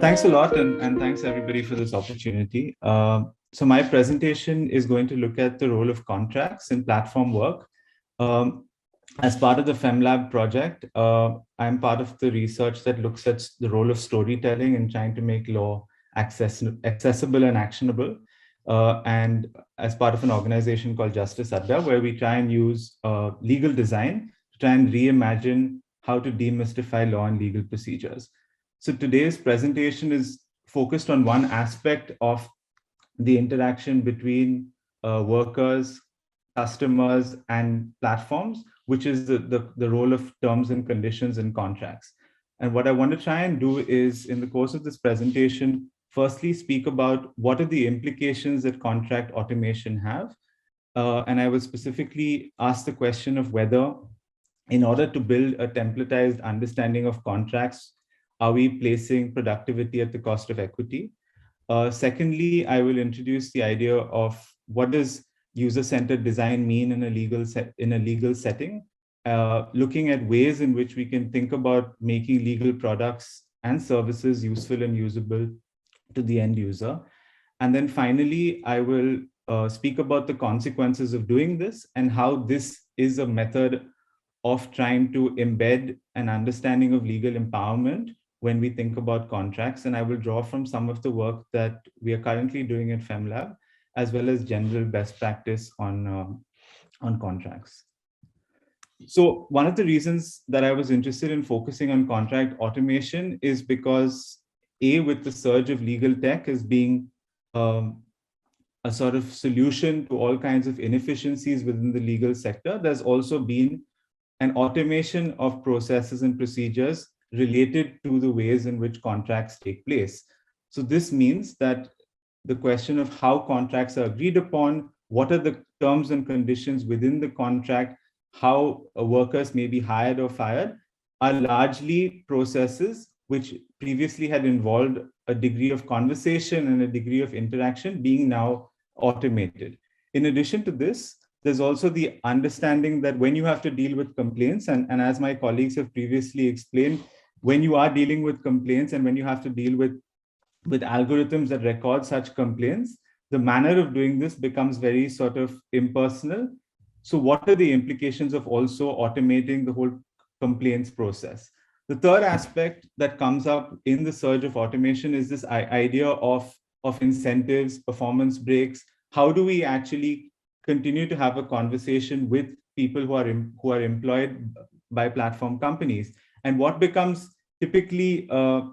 Thanks a lot, and thanks everybody for this opportunity. So my presentation is going to look at the role of contracts in platform work. As part of the FemLab project, I'm part of the research that looks at the role of storytelling in trying to make law accessible and actionable. And as part of an organization called Justice Adda, where we try and use legal design to try and reimagine how to demystify law and legal procedures. So today's presentation is focused on one aspect of the interaction between workers, customers, and platforms, which is the role of terms and conditions in contracts. And what I want to try and do is, in the course of this presentation, firstly speak about what are the implications that contract automation have. And I will specifically ask the question of whether, in order to build a templatized understanding of contracts, are we placing productivity at the cost of equity? Secondly, I will introduce the idea of what does user-centered design mean in a legal setting, looking at ways in which we can think about making legal products and services useful and usable to the end user. And then finally, I will speak about the consequences of doing this and how this is a method of trying to embed an understanding of legal empowerment when we think about contracts. And I will draw from some of the work that we are currently doing at FemLab, as well as general best practice on contracts. So one of the reasons that I was interested in focusing on contract automation is because with the surge of legal tech as being a sort of solution to all kinds of inefficiencies within the legal sector, there's also been an automation of processes and procedures related to the ways in which contracts take place. So this means that the question of how contracts are agreed upon, what are the terms and conditions within the contract, how workers may be hired or fired, are largely processes which previously had involved a degree of conversation and a degree of interaction being now automated. In addition to this, there's also the understanding that when you have to deal with complaints, and as my colleagues have previously explained, when you are dealing with complaints and when you have to deal with algorithms that record such complaints, the manner of doing this becomes very sort of impersonal. So what are the implications of also automating the whole complaints process? The third aspect that comes up in the surge of automation is this idea of incentives, performance breaks. How do we actually continue to have a conversation with people who are employed by platform companies? And what becomes typically a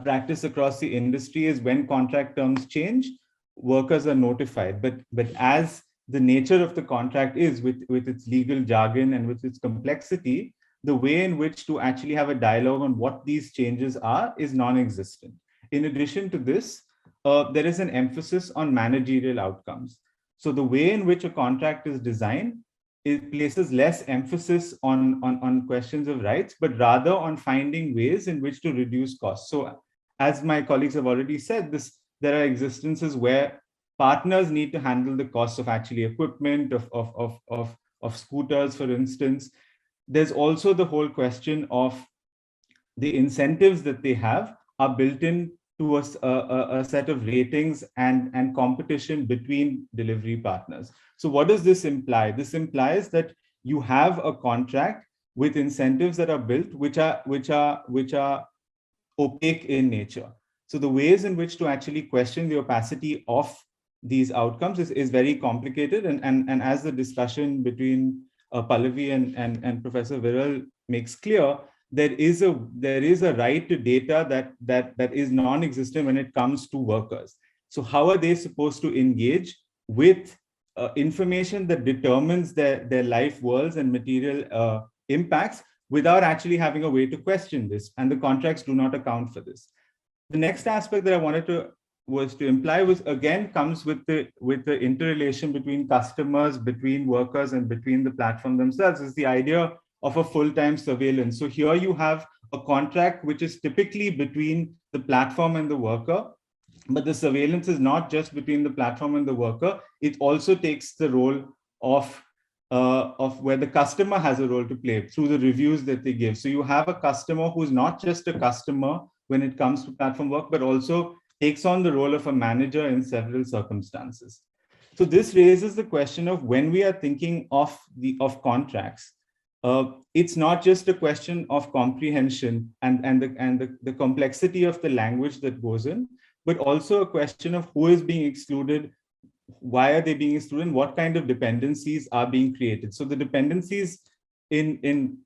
practice across the industry is when contract terms change, workers are notified. But as the nature of the contract is with its legal jargon and with its complexity, the way in which to actually have a dialogue on what these changes are is non-existent. In addition to this, there is an emphasis on managerial outcomes. So the way in which a contract is designed, it places less emphasis on questions of rights, but rather on finding ways in which to reduce costs. So as my colleagues have already said, there are existences where partners need to handle the costs of actually equipment, of scooters, for instance. There's also the whole question of the incentives that they have are built in to a set of ratings and competition between delivery partners. So what does this imply? This implies that you have a contract with incentives that are built, which are opaque in nature. So the ways in which to actually question the opacity of these outcomes is very complicated. And as the discussion between Pallavi and Professor Viral makes clear, there is a right to data that is non-existent when it comes to workers. So how are they supposed to engage with information that determines their life worlds and material impacts without actually having a way to question this? And the contracts do not account for this. The next aspect that I wanted to imply was, again, comes with the interrelation between customers, between workers, and between the platform themselves, is the idea of a full-time surveillance. So here you have a contract which is typically between the platform and the worker, but the surveillance is not just between the platform and the worker. It also takes the role of where the customer has a role to play through the reviews that they give. So you have a customer who's not just a customer, when it comes to platform work, but also takes on the role of a manager in several circumstances. So this raises the question of when we are thinking of contracts, it's not just a question of comprehension and the complexity of the language that goes in, but also a question of who is being excluded, why are they being excluded, and what kind of dependencies are being created. So the dependencies in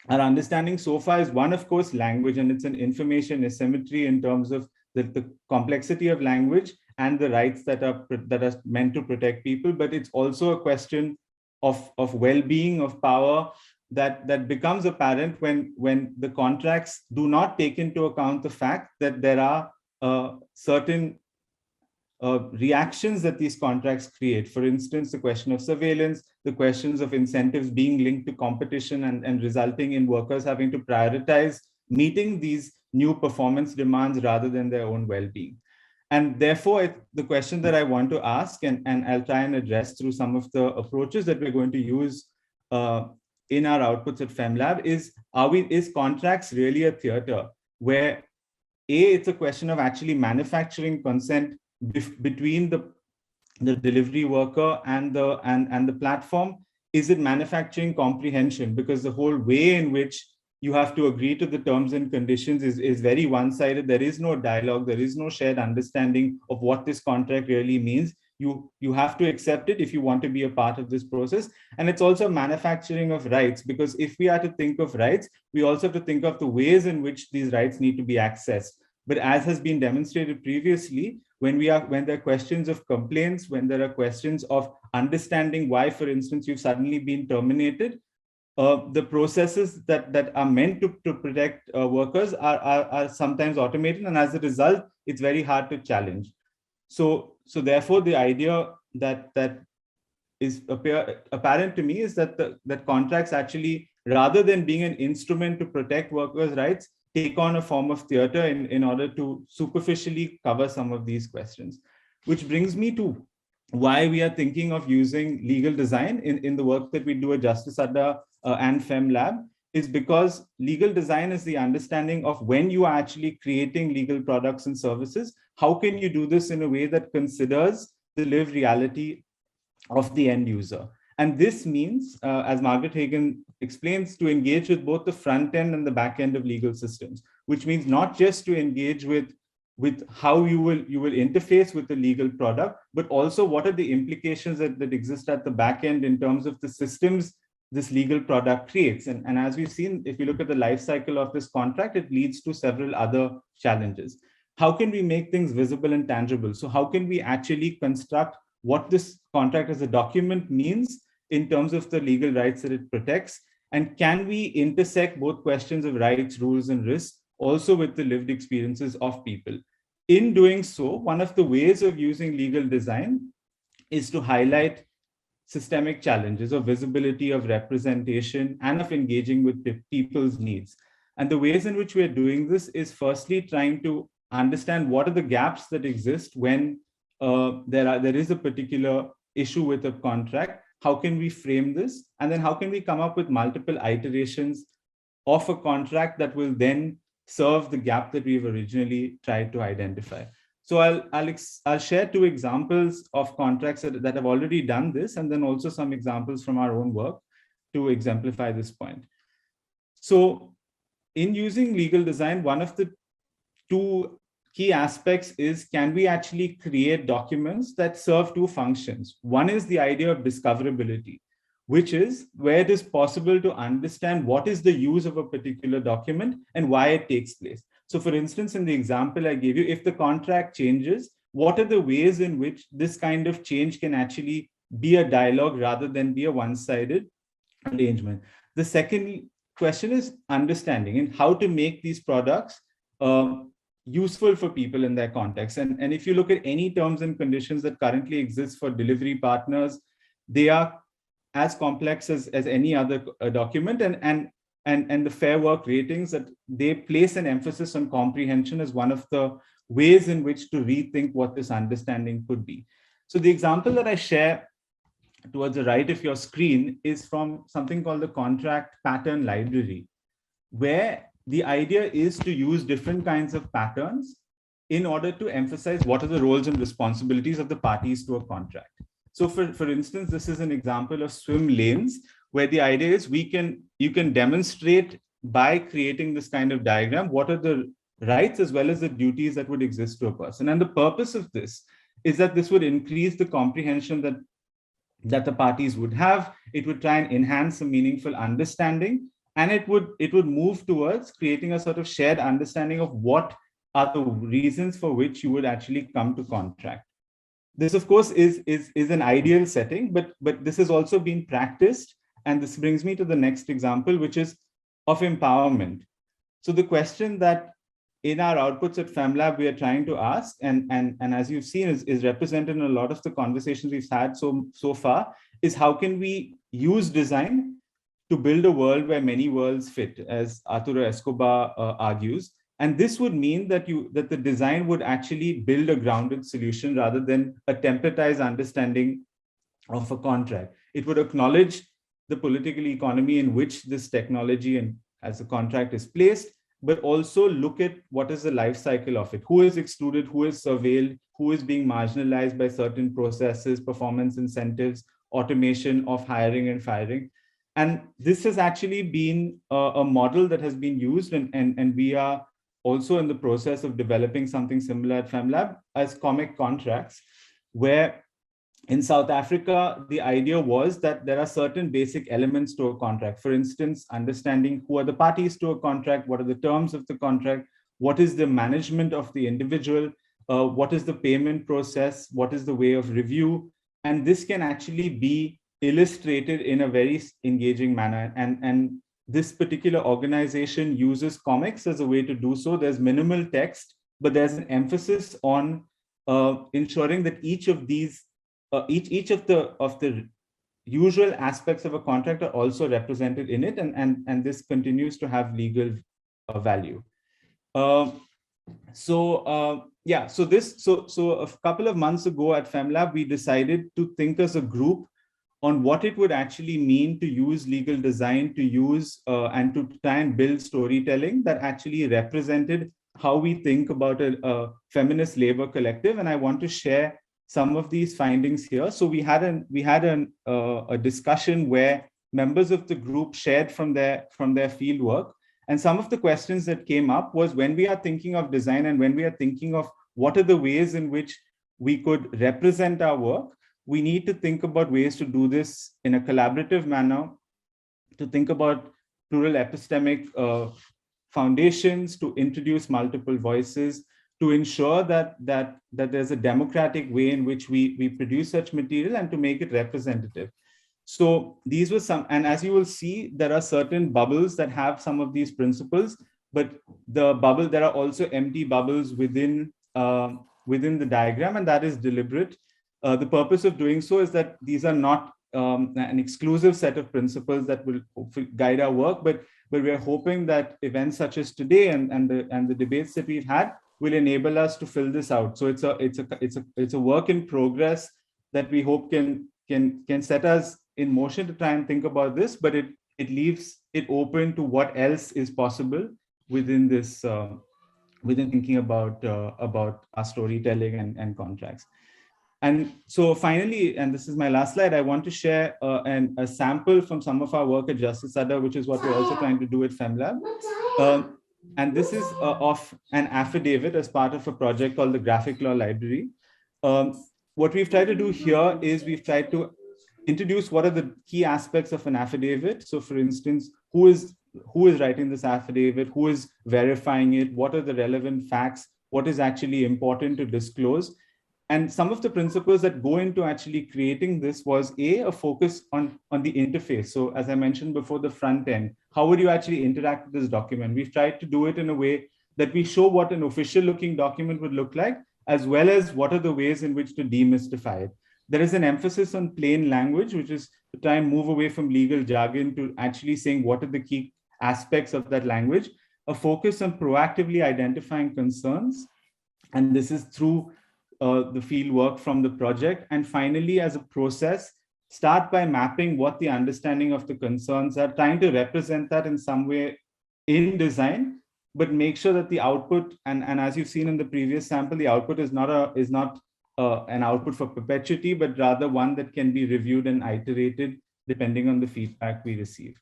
our understanding so far is one, of course, language, and it's an information asymmetry in terms of the complexity of language and the rights that are meant to protect people. But it's also a question of well-being, of power, that becomes apparent when the contracts do not take into account the fact that there are certain reactions that these contracts create. For instance, the question of surveillance, the questions of incentives being linked to competition and resulting in workers having to prioritize meeting these new performance demands rather than their own well-being. And therefore, the question that I want to ask, and I'll try and address through some of the approaches that we're going to use in our outputs at FemLab, is contracts really a theater where it's a question of actually manufacturing consent between the delivery worker and the platform? Is it manufacturing comprehension? Because the whole way in which you have to agree to the terms and conditions is very one-sided. There is no dialogue. There is no shared understanding of what this contract really means. You have to accept it if you want to be a part of this process. And it's also manufacturing of rights, because if we are to think of rights, we also have to think of the ways in which these rights need to be accessed. But as has been demonstrated previously, when there are questions of complaints, when there are questions of understanding why, for instance, you've suddenly been terminated, the processes that are meant to protect workers are sometimes automated, and as a result, it's very hard to challenge. So therefore, the idea that is apparent to me is that contracts actually, rather than being an instrument to protect workers' rights, take on a form of theater in order to superficially cover some of these questions. Which brings me to why we are thinking of using legal design in the work that we do at Justice Adda and FemLab, is because legal design is the understanding of when you are actually creating legal products and services, how can you do this in a way that considers the lived reality of the end user? And this means, as Margaret Hagan explains, to engage with both the front end and the back end of legal systems, which means not just to engage with how you will interface with the legal product, but also what are the implications that exist at the back end in terms of the systems this legal product creates. And as we've seen, if you look at the life cycle of this contract, it leads to several other challenges. How can we make things visible and tangible? So how can we actually construct what this contract as a document means in terms of the legal rights that it protects? And can we intersect both questions of rights, rules, and risks also with the lived experiences of people? In doing so, one of the ways of using legal design is to highlight systemic challenges of visibility, of representation, and of engaging with people's needs. And the ways in which we're doing this is firstly trying to understand what are the gaps that exist when there is a particular issue with a contract. How can we frame this? And then how can we come up with multiple iterations of a contract that will then serve the gap that we've originally tried to identify? So I'll share two examples of contracts that have already done this, and then also some examples from our own work to exemplify this point. So in using legal design, one of the two key aspects is, can we actually create documents that serve two functions? One is the idea of discoverability, which is where it is possible to understand what is the use of a particular document and why it takes place. So for instance, in the example I gave you, if the contract changes, what are the ways in which this kind of change can actually be a dialogue rather than be a one-sided arrangement? The second question is understanding and how to make these products useful for people in their context. And if you look at any terms and conditions that currently exist for delivery partners, they are as complex as any other document, and the Fair Work ratings, that they place an emphasis on comprehension as one of the ways in which to rethink what this understanding could be. So the example that I share towards the right of your screen is from something called the Contract Pattern Library, where the idea is to use different kinds of patterns in order to emphasize what are the roles and responsibilities of the parties to a contract. So for instance, this is an example of swim lanes, where the idea is you can demonstrate by creating this kind of diagram what are the rights as well as the duties that would exist to a person. And the purpose of this is that this would increase the comprehension that the parties would have. It would try and enhance a meaningful understanding, and it would move towards creating a sort of shared understanding of what are the reasons for which you would actually come to contract. This, of course, is an ideal setting, but this has also been practiced, and this brings me to the next example, which is of empowerment. So the question that in our outputs at FemLab we are trying to ask, and as you've seen is represented in a lot of the conversations we've had so far, is how can we use design to build a world where many worlds fit, as Arturo Escobar argues. And this would mean that the design would actually build a grounded solution rather than a templatized understanding of a contract. It would acknowledge the political economy in which this technology and as a contract is placed, but also look at what is the life cycle of it. Who is excluded, who is surveilled, who is being marginalized by certain processes, performance incentives, automation of hiring and firing. And this has actually been a model that has been used, and we are also in the process of developing something similar at FemLab as comic contracts, where in South Africa, the idea was that there are certain basic elements to a contract. For instance, understanding who are the parties to a contract, what are the terms of the contract, what is the management of the individual, what is the payment process, what is the way of review. And this can actually be illustrated in a very engaging manner. And this particular organization uses comics as a way to do so. There's minimal text, but there's an emphasis on ensuring that each of these each of the usual aspects of a contract are also represented in it, and this continues to have legal value. So a couple of months ago at FemLab, we decided to think as a group on what it would actually mean to use legal design to use and to try and build storytelling that actually represented how we think about a feminist labor collective. And I want to share some of these findings here. So we had a discussion where members of the group shared from their field work. And some of the questions that came up was, when we are thinking of design and when we are thinking of what are the ways in which we could represent our work, we need to think about ways to do this in a collaborative manner, to think about plural epistemic foundations, to introduce multiple voices, to ensure that there's a democratic way in which we produce such material and to make it representative. So these were some, and as you will see, there are certain bubbles that have some of these principles, but there are also empty bubbles within the diagram, and that is deliberate. The purpose of doing so is that these are not an exclusive set of principles that will guide our work, but we're hoping that events such as today and the debates that we've had will enable us to fill this out. So it's a work in progress that we hope can set us in motion to try and think about this, but it leaves it open to what else is possible within this within thinking about our storytelling and contracts. And so finally, and this is my last slide, I want to share a sample from some of our work at Justice Adda, which is what we're also trying to do at FemLab. And this is of an affidavit as part of a project called the Graphic Law Library. What we've tried to do here is we've tried to introduce what are the key aspects of an affidavit. So for instance, who is writing this affidavit, who is verifying it, what are the relevant facts, what is actually important to disclose. And some of the principles that go into actually creating this was a focus on the interface. So as I mentioned before, the front end, how would you actually interact with this document? We've tried to do it in a way that we show what an official looking document would look like, as well as what are the ways in which to demystify it. There is an emphasis on plain language, which is to try and move away from legal jargon to actually saying what are the key aspects of that language, a focus on proactively identifying concerns. And this is through the field work from the project. And finally, as a process, start by mapping what the understanding of the concerns are, trying to represent that in some way in design, but make sure that the output, and as you've seen in the previous sample, the output is not an output for perpetuity, but rather one that can be reviewed and iterated depending on the feedback we receive.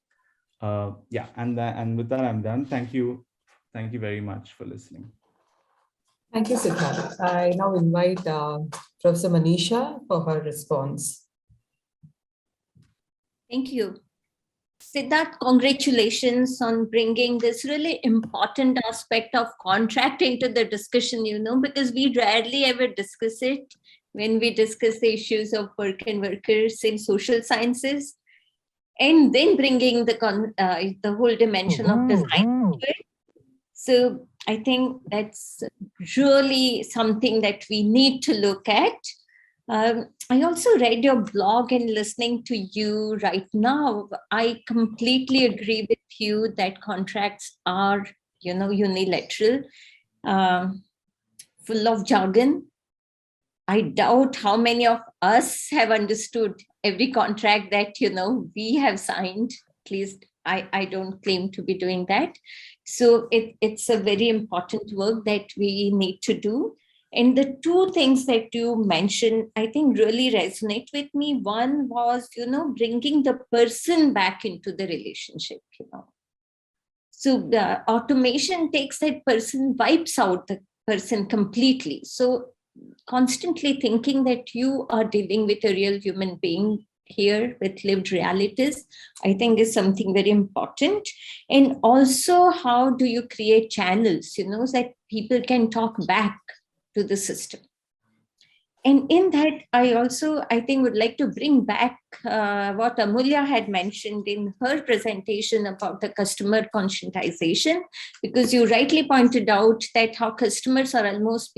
Yeah, and with that, I'm done. Thank you very much for listening. Thank you, Siddharth. I now invite Professor Manisha for her response. Thank you. Siddharth, congratulations on bringing this really important aspect of contract into the discussion, because we rarely ever discuss it when we discuss the issues of work and workers in social sciences, and then bringing the whole dimension of design into it. So I think that's really something that we need to look at. I also read your blog, and listening to you right now, I completely agree with you that contracts are, unilateral, full of jargon. I doubt how many of us have understood every contract that, we have signed. At least I don't claim to be doing that. So it's a very important work that we need to do. And the two things that you mentioned, I think really resonate with me. One was, bringing the person back into the relationship, So the automation takes that person, wipes out the person completely. So constantly thinking that you are dealing with a real human being here with lived realities, I think is something very important. And also, how do you create channels, so that people can talk back to the system? And in that, I think would like to bring back what Amulya had mentioned in her presentation about the customer conscientization, because you rightly pointed out that how customers are almost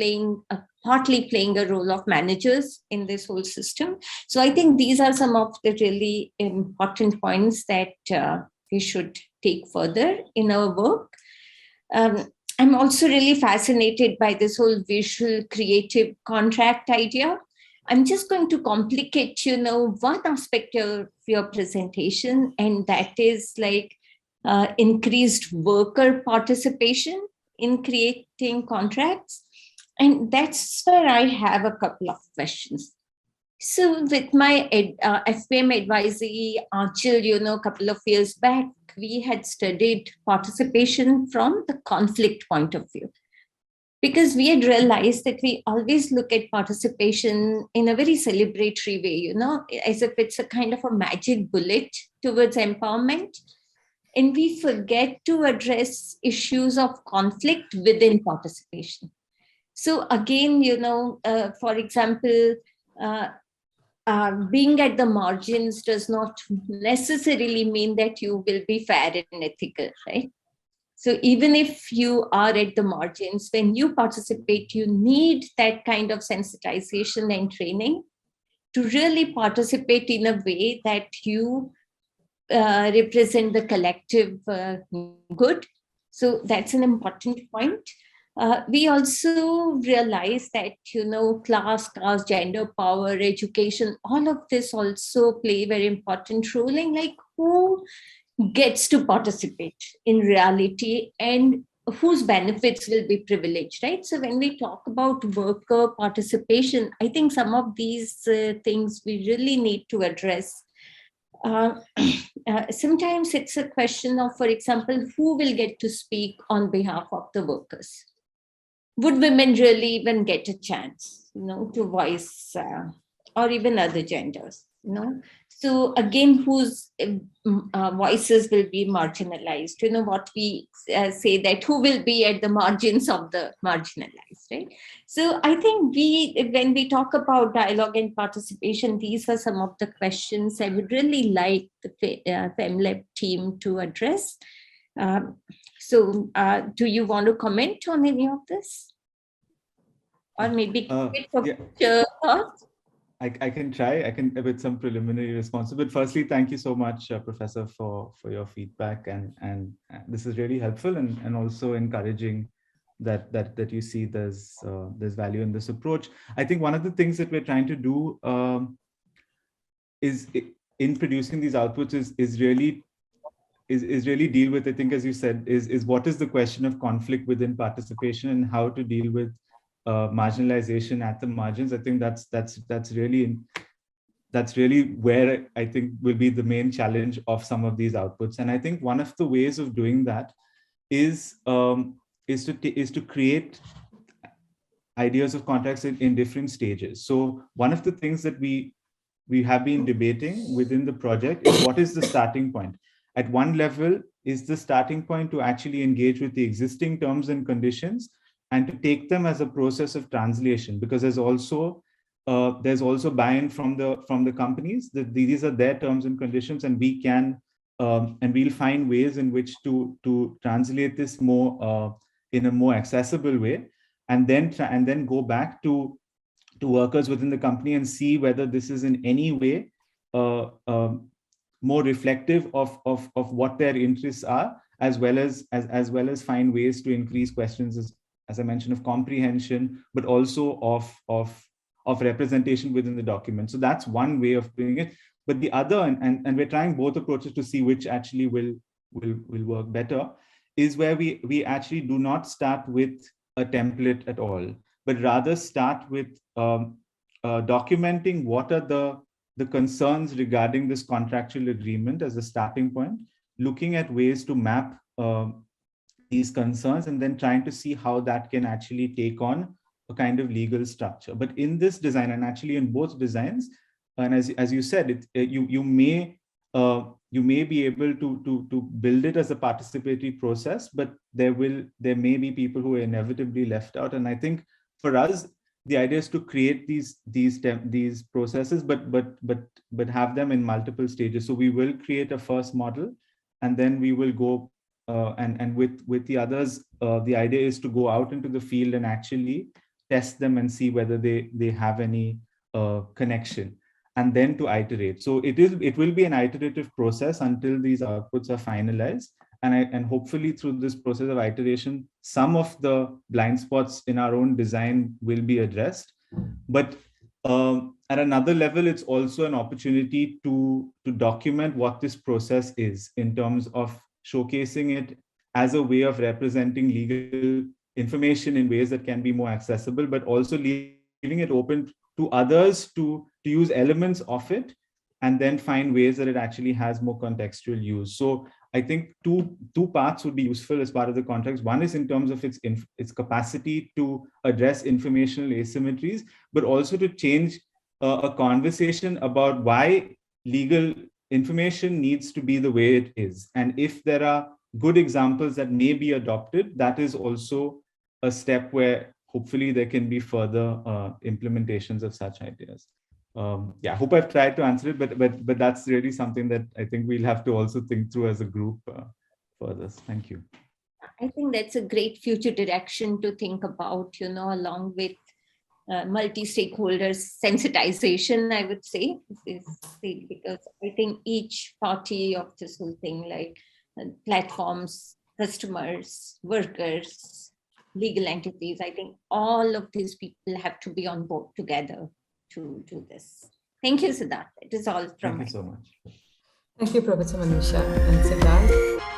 partly playing a role of managers in this whole system. So I think these are some of the really important points that we should take further in our work. I'm also really fascinated by this whole visual creative contract idea. I'm just going to complicate, one aspect of your presentation, and that is like increased worker participation in creating contracts. And that's where I have a couple of questions. So with my FPM advisee, Achil, a couple of years back, we had studied participation from the conflict point of view, because we had realized that we always look at participation in a very celebratory way, as if it's a kind of a magic bullet towards empowerment. And we forget to address issues of conflict within participation. So again, for example, being at the margins does not necessarily mean that you will be fair and ethical, right? So even if you are at the margins, when you participate, you need that kind of sensitization and training to really participate in a way that you represent the collective good. So that's an important point. We also realize that, class, caste, gender, power, education, all of this also play a very important role in like who gets to participate in reality and whose benefits will be privileged, right? So when we talk about worker participation, I think some of these things we really need to address. Sometimes it's a question of, for example, who will get to speak on behalf of the workers? Would women really even get a chance, to voice, or even other genders, So again, whose voices will be marginalized? What we say that who will be at the margins of the marginalized, right? So I think when we talk about dialogue and participation, these are some of the questions I would really like the FemLab team to address. So do you want to comment on any of this? Or maybe thoughts? I can try. I can with some preliminary responses. But firstly, thank you so much, Professor, for your feedback, and this is really helpful and also encouraging that you see there's value in this approach. I think one of the things that we're trying to do is in producing these outputs is really is really deal with, I think, as you said, is what is the question of conflict within participation and how to deal with marginalization at the margins. I think that's really where I think will be the main challenge of some of these outputs. And I think one of the ways of doing that is to create ideas of contracts in different stages. So one of the things that we have been debating within the project is what is the starting point. At one level is the starting point to actually engage with the existing terms and conditions and to take them as a process of translation, because there's also buy-in from the companies that these are their terms and conditions, and we can and we'll find ways in which to translate this more in a more accessible way, and then go back to workers within the company and see whether this is in any way more reflective of what their interests are, as well as find ways to increase questions, as I mentioned, of comprehension, but also of representation within the document. So that's one way of doing it. But the other, and we're trying both approaches to see which actually will work better, is where we actually do not start with a template at all, but rather start with documenting what are the concerns regarding this contractual agreement as a starting point, looking at ways to map these concerns, and then trying to see how that can actually take on a kind of legal structure. But in this design, and actually in both designs, and as you said, you may be able to build it as a participatory process, but there may be people who are inevitably left out. And I think for us, the idea is to create these processes, but have them in multiple stages. So we will create a first model, and then we will go and with the others. The idea is to go out into the field and actually test them and see whether they have any connection, and then to iterate. So it will be an iterative process until these outputs are finalized. And hopefully through this process of iteration, some of the blind spots in our own design will be addressed. But at another level, it's also an opportunity to document what this process is in terms of showcasing it as a way of representing legal information in ways that can be more accessible, but also leaving it open to others to use elements of it and then find ways that it actually has more contextual use. So I think two parts would be useful as part of the contracts. One is in terms of its capacity to address informational asymmetries, but also to change a conversation about why legal information needs to be the way it is. And if there are good examples that may be adopted, that is also a step where hopefully there can be further implementations of such ideas. Yeah, I hope I've tried to answer it, but that's really something that I think we'll have to also think through as a group for this. Thank you. I think that's a great future direction to think about, along with multi-stakeholders sensitization, I would say, because I think each party of this whole thing, like platforms, customers, workers, legal entities, I think all of these people have to be on board together to do this. Thank you, Siddharth. It is all from me. Thank you so much. Thank you, Professor Manisha and Siddharth.